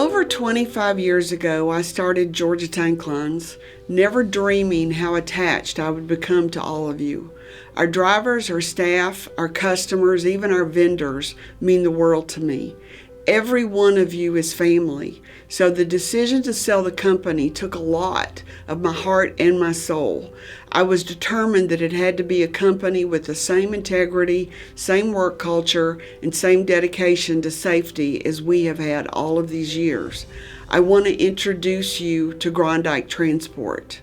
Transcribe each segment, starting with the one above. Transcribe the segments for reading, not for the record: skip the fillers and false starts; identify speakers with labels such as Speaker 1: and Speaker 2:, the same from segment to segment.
Speaker 1: Over 25 years ago, I started Georgia Tank Lines, never dreaming how attached I would become to all of you. Our drivers, our staff, our customers, even our vendors mean the world to me. Every one of you is family, so the decision to sell the company took a lot of my heart and my soul. I was determined that it had to be a company with the same integrity, same work culture, and same dedication to safety as we have had all of these years. I want to introduce you to Groendyke Transport.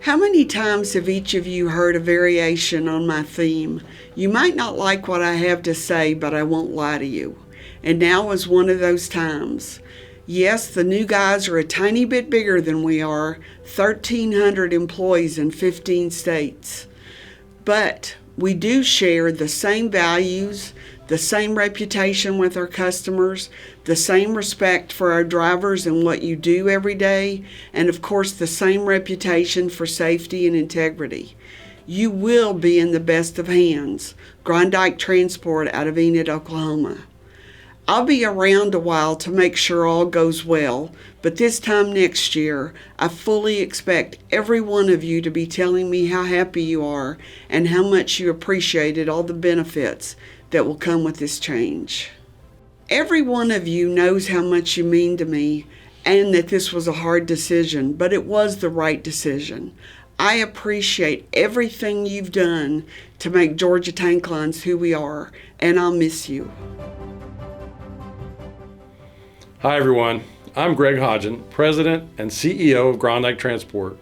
Speaker 1: How many times have each of you heard a variation on my theme? You might not like what I have to say, but I won't lie to you. And now is one of those times. Yes, the new guys are a tiny bit bigger than we are, 1,300 employees in 15 states. But we do share the same values, the same reputation with our customers, the same respect for our drivers and what you do every day, and of course the same reputation for safety and integrity. You will be in the best of hands. Groendyke Transport out of ENID, Oklahoma. I'll be around a while to make sure all goes well, but this time next year, I fully expect every one of you to be telling me how happy you are and how much you appreciated all the benefits that will come with this change. Every one of you knows how much you mean to me and that this was a hard decision, but it was the right decision. I appreciate everything you've done to make Georgia Tank Lines who we are, and I'll miss you.
Speaker 2: Hi everyone, I'm Greg Hodgen, President and CEO of Groendyke Transport.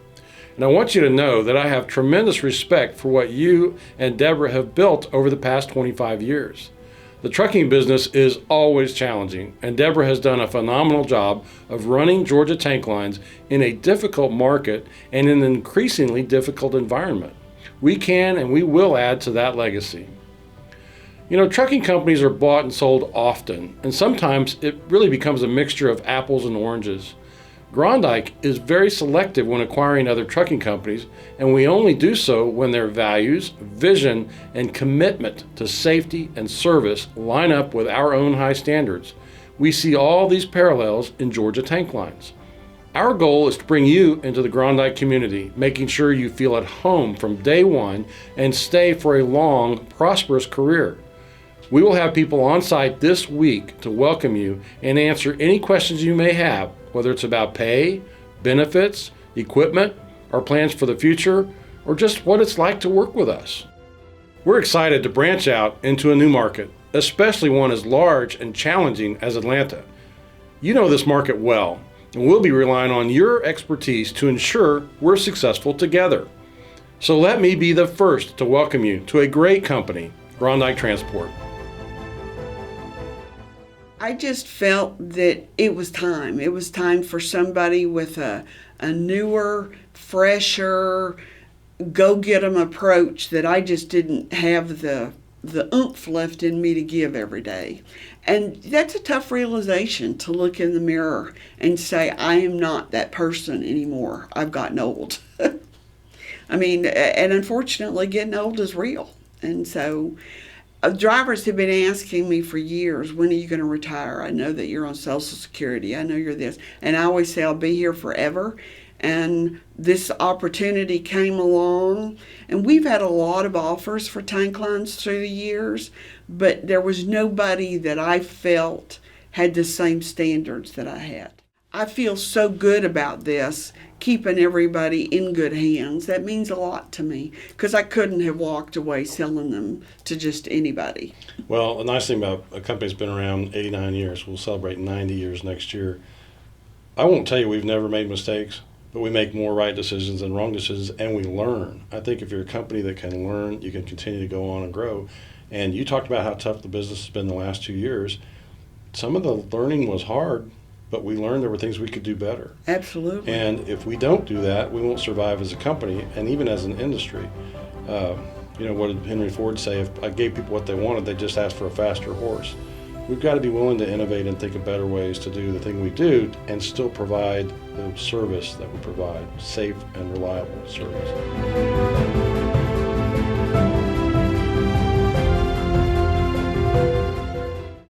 Speaker 2: And I want you to know that I have tremendous respect for what you and Deborah have built over the past 25 years. The trucking business is always challenging, and Deborah has done a phenomenal job of running Georgia Tank Lines in a difficult market and in an increasingly difficult environment. We can and we will add to that legacy. You know, trucking companies are bought and sold often, and sometimes it really becomes a mixture of apples and oranges. Groendyke is very selective when acquiring other trucking companies, and we only do so when their values, vision, and commitment to safety and service line up with our own high standards. We see all these parallels in Georgia Tank Lines. Our goal is to bring you into the Groendyke community, making sure you feel at home from day one and stay for a long, prosperous career. We will have people on site this week to welcome you and answer any questions you may have, whether it's about pay, benefits, equipment, our plans for the future, or just what it's like to work with us. We're excited to branch out into a new market, especially one as large and challenging as Atlanta. You know this market well, and we'll be relying on your expertise to ensure we're successful together. So let me be the first to welcome you to a great company, Groendyke Transport.
Speaker 1: I just felt that it was time. It was time for somebody with a newer, fresher, go-get-'em approach that I just didn't have the oomph left in me to give every day. And that's a tough realization, to look in the mirror and say, I am not that person anymore. I've gotten old. I mean, and unfortunately, getting old is real. And so drivers have been asking me for years, when are you going to retire? I know that you're on Social Security. I know you're this. And I always say I'll be here forever. And this opportunity came along. And we've had a lot of offers for tank lines through the years, but there was nobody that I felt had the same standards that I had. I feel so good about this, keeping everybody in good hands. That means a lot to me, because I couldn't have walked away selling them to just anybody.
Speaker 2: Well, a nice thing about a company that's been around 89 years, we'll celebrate 90 years next year. I won't tell you we've never made mistakes, but we make more right decisions than wrong decisions, and we learn. I think if you're a company that can learn, you can continue to go on and grow. And you talked about how tough the business has been the last 2 years. Some of the learning was hard, but we learned there were things we could do better.
Speaker 1: Absolutely.
Speaker 2: And if we don't do that, we won't survive as a company and even as an industry. You know, what did Henry Ford say? If I gave people what they wanted, they just asked for a faster horse. We've got to be willing to innovate and think of better ways to do the thing we do and still provide the service that we provide, safe and reliable service.